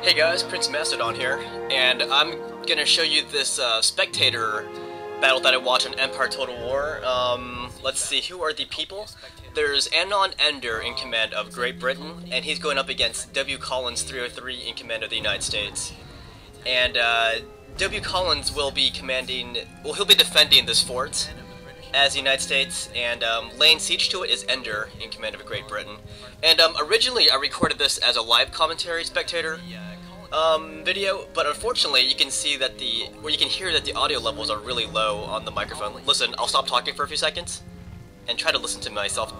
Hey guys, PrinceofMacedon here, and I'm gonna show you this Spectator battle that I watched on Empire Total War. Let's see, who are the people? There's Anon Ender in command of Great Britain, and he's going up against wcollins303 in command of the United States. And wcollins will be commanding, well, he'll be defending this fort as the United States, and laying siege to it is Ender in command of Great Britain. And originally I recorded this as a live commentary Spectator video, but unfortunately you can see that you can hear that the audio levels are really low on the microphone. Listen, I'll stop talking for a few seconds and try to listen to myself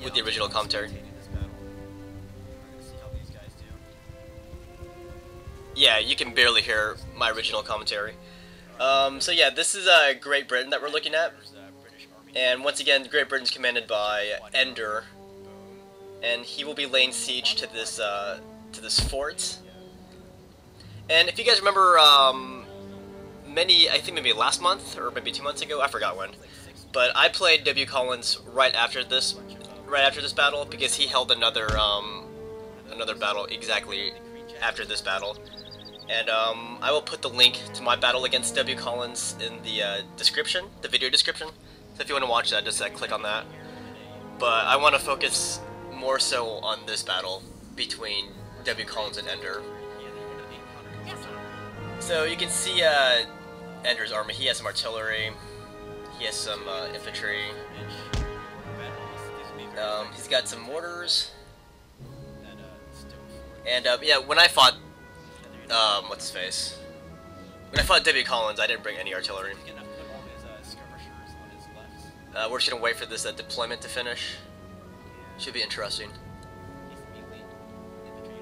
with the original commentary. Yeah, you can barely hear my original commentary. So yeah, this is Great Britain that we're looking at. And once again, Great Britain's commanded by Ender, and he will be laying siege to this fort. And if you guys remember, I think maybe last month or maybe 2 months ago, I forgot when, but I played wcollins right after this battle because he held another battle exactly after this battle. And I will put the link to my battle against wcollins in the description, the video description. So if you want to watch that, just click on that. But I want to focus more so on this battle between wcollins and Ender. So you can see Ender's army. He has some artillery. He has some infantry. He's got some mortars. And yeah, when I fought what's his face? When I fought wcollins, I didn't bring any artillery. We're just gonna wait for this deployment to finish. Should be interesting.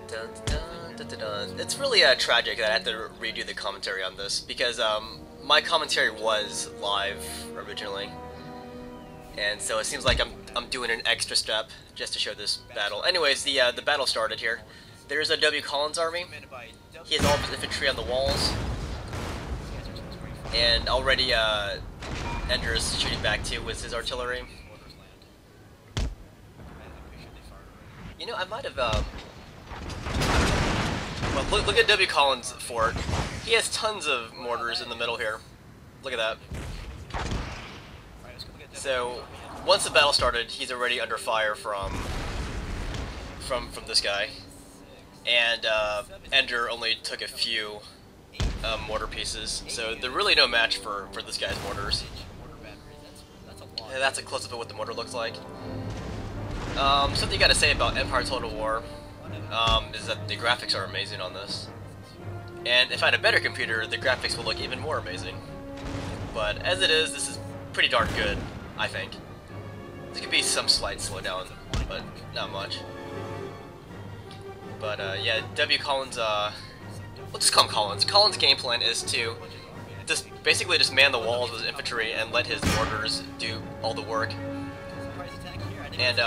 Dun, dun, dun, dun, dun. It's really tragic that I have to redo the commentary on this because my commentary was live originally, and so it seems like I'm doing an extra step just to show this battle. Anyways, the battle started here. There's a wcollins army. He has all of his infantry on the walls, and already Ender is shooting back too with his artillery. You know, I might have well, look at wcollins' fort. He has tons of mortars in the middle here. Look at that. So once the battle started, he's already under fire from this guy, and Ender only took a few mortar pieces, so they're really no match for this guy's mortars. And that's a close-up of what the mortar looks like. Something you gotta say about Empire Total War is that the graphics are amazing on this. And if I had a better computer, the graphics will look even more amazing. But as it is, this is pretty darn good, I think. There could be some slight slowdown, but not much. But yeah, wcollins, we'll just call him Collins. Collins' game plan is to basically just man the walls with his infantry and let his mortars do all the work. And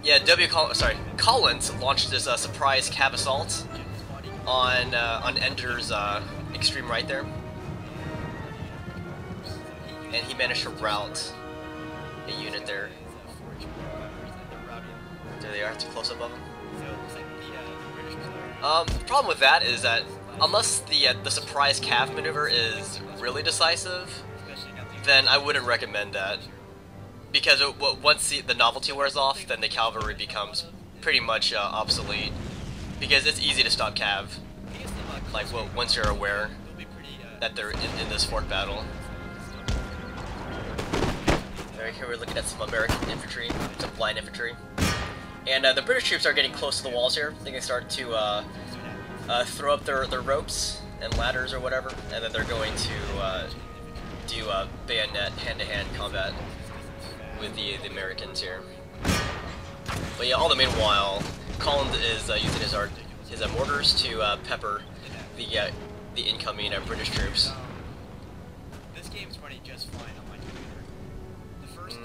yeah, Collins launched this surprise cav assault on Ender's extreme right there, and he managed to rout a unit there. There they are, it's a close up of them. The problem with that is that unless the surprise cav maneuver is really decisive, then I wouldn't recommend that. Because once the novelty wears off, then the cavalry becomes pretty much obsolete. Because it's easy to stop cav, like once you're aware that they're in this fort battle. Right here we're looking at some American infantry, some blind infantry. And the British troops are getting close to the walls here. They can start to throw up their ropes and ladders or whatever, and then they're going to do bayonet hand-to-hand combat with the Americans here. But yeah, all the meanwhile, Collins is using his mortars to pepper the incoming British troops. This game's running just fine on my computer. The first,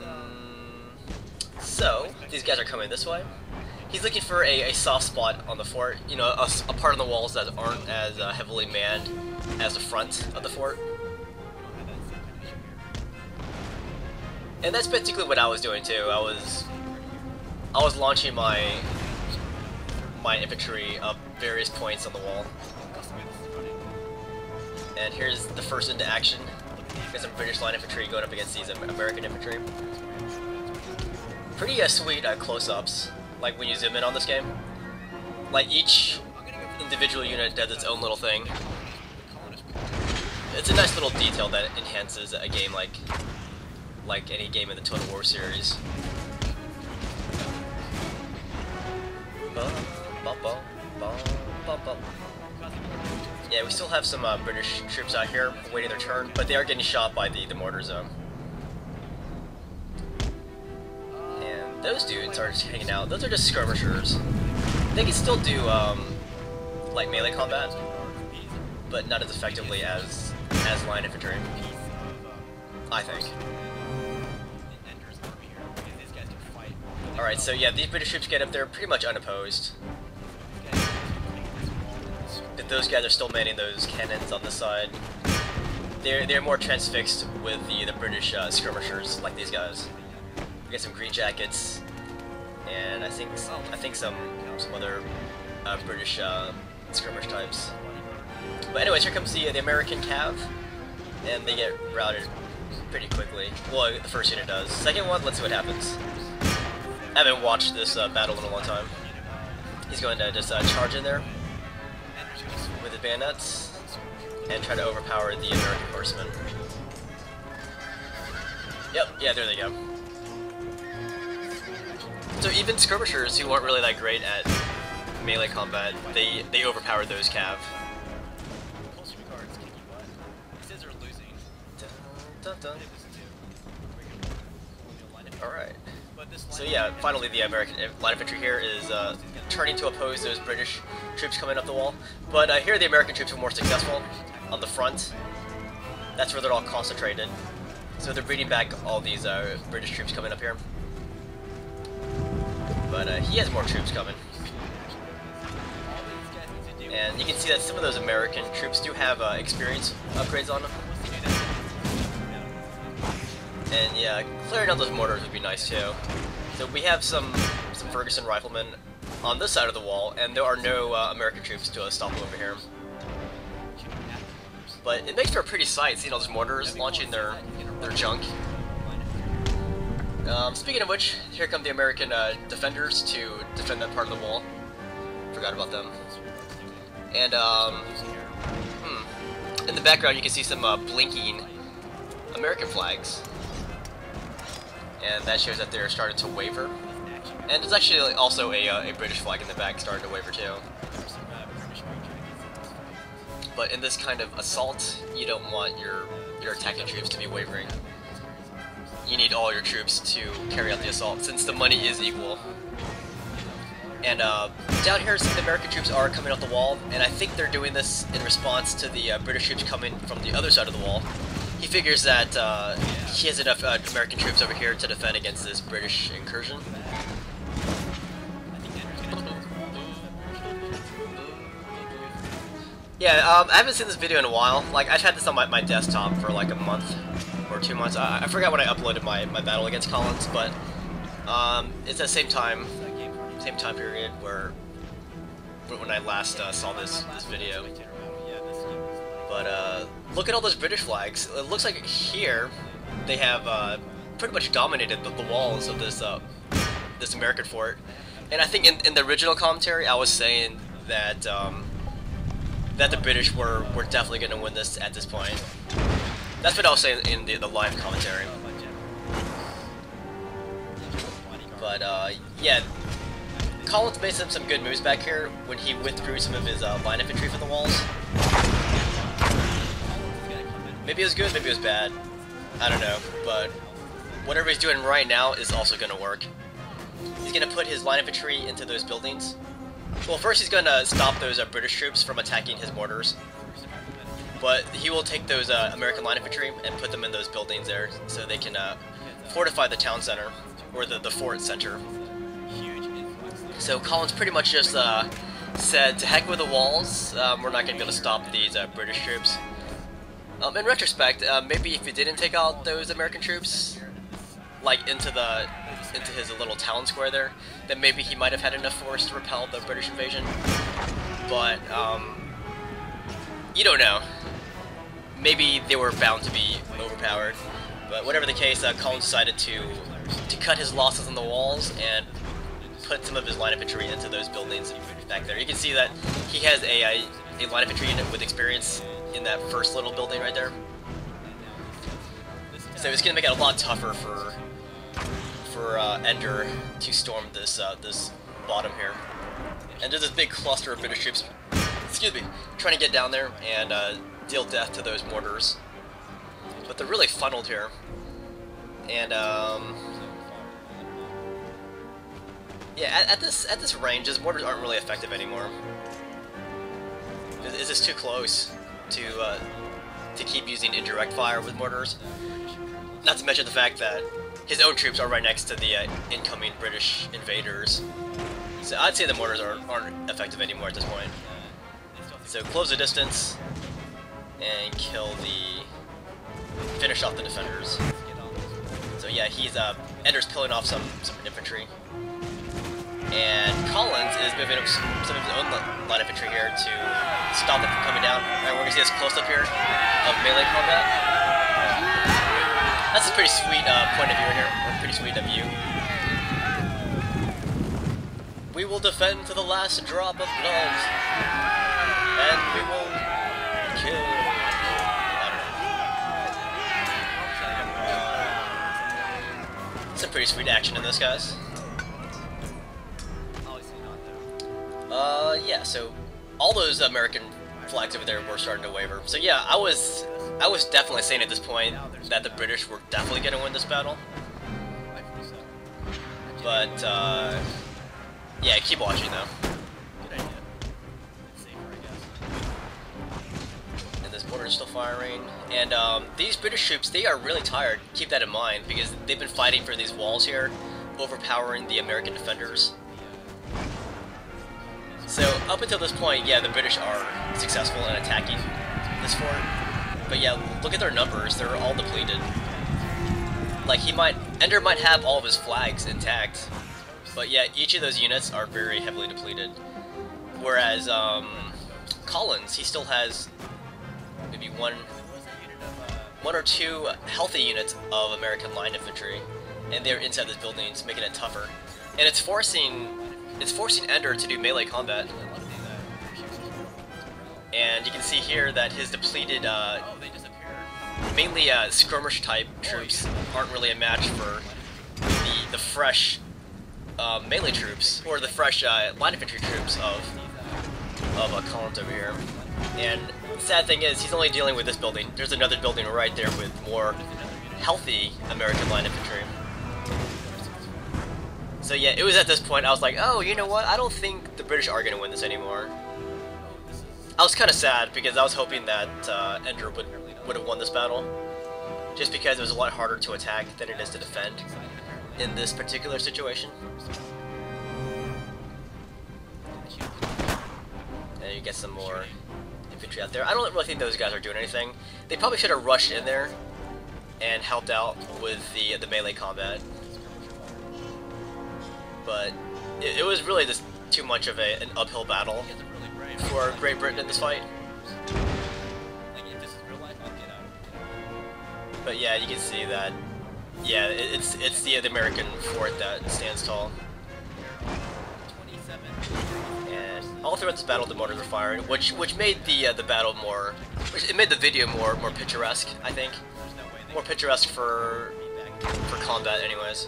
so these guys are coming this way. He's looking for a soft spot on the fort, you know, a part of the walls that aren't as heavily manned as the front of the fort. And that's basically what I was doing too. I was launching my infantry up various points on the wall. And here's the first into action. Got some British line infantry going up against these American infantry. Pretty sweet close-ups, like when you zoom in on this game. Like each individual unit does its own little thing. It's a nice little detail that enhances a game like any game in the Total War series. Yeah, we still have some British troops out here waiting their turn, but they are getting shot by the mortar zone. And those dudes are just hanging out. Those are just skirmishers. They can still do like melee combat, but not as effectively as line infantry, I think. Alright, so yeah, these British troops get up there pretty much unopposed. But those guys are still manning those cannons on the side. They're more transfixed with the British skirmishers, like these guys. We get some green jackets, and I think some other British skirmish types. But anyways, here comes the American cav, and they get routed pretty quickly. Well, the first unit does. Second one, let's see what happens. I haven't watched this battle in a long time. He's going to just charge in there with the bayonets and try to overpower the American horsemen. Yep, yeah, there they go. So even skirmishers who aren't really that great at melee combat, they overpower those cav. Alright. So yeah, finally the American line infantry here is turning to oppose those British troops coming up the wall. But here the American troops are more successful on the front. That's where they're all concentrated. So they're beating back all these British troops coming up here. But he has more troops coming. And you can see that some of those American troops do have experience upgrades on them. And yeah, clearing out those mortars would be nice too. So we have some Ferguson riflemen on this side of the wall, and there are no American troops to stop them over here. But it makes for a pretty sight, seeing all those mortars launching their junk. Speaking of which, here come the American defenders to defend that part of the wall. Forgot about them. And in the background you can see some blinking American flags. And that shows that they're starting to waver. And there's actually also a British flag in the back starting to waver too. But in this kind of assault, you don't want your attacking troops to be wavering. You need all your troops to carry out the assault, since the money is equal. And down here, some of the American troops are coming up the wall, and I think they're doing this in response to the British troops coming from the other side of the wall. He figures that he has enough American troops over here to defend against this British incursion. Yeah, I haven't seen this video in a while. Like, I've had this on my desktop for like a month or 2 months. I forgot when I uploaded my battle against Collins, but it's the same time period when I last saw this video. But look at all those British flags. It looks like here they have pretty much dominated the walls of this American fort. And I think in the original commentary I was saying that that the British were definitely going to win this at this point. That's what I was saying in the live commentary. But yeah, Collins made some good moves back here when he withdrew some of his line infantry from the walls. Maybe it was good, maybe it was bad. I don't know, but whatever he's doing right now is also going to work. He's going to put his line infantry into those buildings. Well, first he's going to stop those British troops from attacking his mortars. But he will take those American line infantry and put them in those buildings there so they can fortify the town center, or the fort center. So Collins pretty much just said, to heck with the walls, we're not going to be able to stop these British troops. In retrospect, maybe if he didn't take out those American troops, like into his little town square there, then maybe he might have had enough force to repel the British invasion. but you don't know. Maybe they were bound to be overpowered, but whatever the case, Collins decided to cut his losses on the walls and put some of his line infantry into those buildings back there. You can see that he has a line infantry unit with experience in that first little building right there. So it's going to make it a lot tougher for Ender to storm this this bottom here. And there's this big cluster of British troops, excuse me, trying to get down there and deal death to those mortars. But they're really funneled here. And yeah, at this range, his mortars aren't really effective anymore. It's just too close to keep using indirect fire with mortars. Not to mention the fact that his own troops are right next to the incoming British invaders. So I'd say the mortars aren't effective anymore at this point. So close the distance and finish off the defenders. So yeah, Ender's killing off some infantry. And Collins is moving up some of his own line infantry here to stop them from coming down. And we're going to see this close-up here of melee combat. That's a pretty sweet point of view here, or pretty sweet of view. We will defend to the last drop of blood, and we will kill. Some pretty sweet action in this, guys. Yeah, so all those American flags over there were starting to waver. So yeah, I was definitely saying at this point that the British were definitely going to win this battle. But yeah, keep watching though. Good idea. Safer, I guess. And this mortar is still firing. And these British troops, they are really tired. Keep that in mind because they've been fighting for these walls here, overpowering the American defenders. So, up until this point, yeah, the British are successful in attacking this fort. But yeah, look at their numbers, they're all depleted. Like, Ender might have all of his flags intact, but yeah, each of those units are very heavily depleted. Whereas, Collins, he still has maybe one or two healthy units of American line infantry, and they're inside these buildings, making it tougher. And it's forcing Ender to do melee combat. And you can see here that his depleted, mainly skirmish type troops aren't really a match for the fresh melee troops, or the fresh line infantry troops of Collins over here. And the sad thing is, he's only dealing with this building. There's another building right there with more healthy American line infantry. So yeah, it was at this point I was like, oh, you know what? I don't think the British are going to win this anymore. I was kind of sad because I was hoping that Ender would have won this battle, just because it was a lot harder to attack than it is to defend in this particular situation. And you get some more infantry out there. I don't really think those guys are doing anything. They probably should have rushed in there and helped out with the melee combat. But it was really just too much of an uphill battle for Great Britain in this fight. But yeah, you can see that, yeah, it's the American fort that stands tall. And all throughout this battle, the mortars are firing, which made the battle more, it made the video more picturesque, I think, more picturesque for combat, anyways.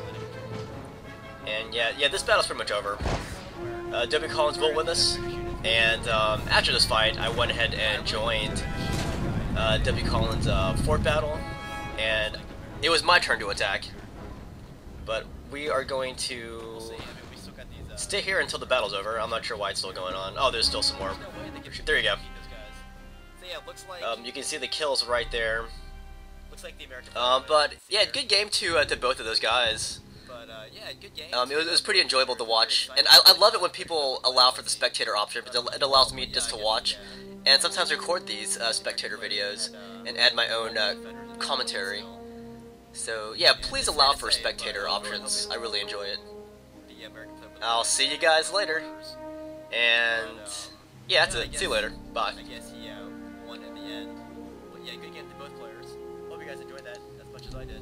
And yeah, this battle's pretty much over. W. Collins will win this, and after this fight, I went ahead and joined W. Collins' fort battle, and it was my turn to attack. But we are going to stay here until the battle's over. I'm not sure why it's still going on. Oh, there's still some more. There you go. You can see the kills right there. But yeah, good game to both of those guys. Yeah, good game. It was pretty enjoyable to watch, and I love it when people allow for the spectator option, because it allows me just to watch, and sometimes record these spectator videos, and add my own commentary. So yeah, please allow for spectator options, I really enjoy it. I'll see you guys later, and Yeah, that's I it. guess- See you later. Bye. I guess he won in the end. Well, yeah, good game to both players. Hope you guys enjoyed that as much as I did.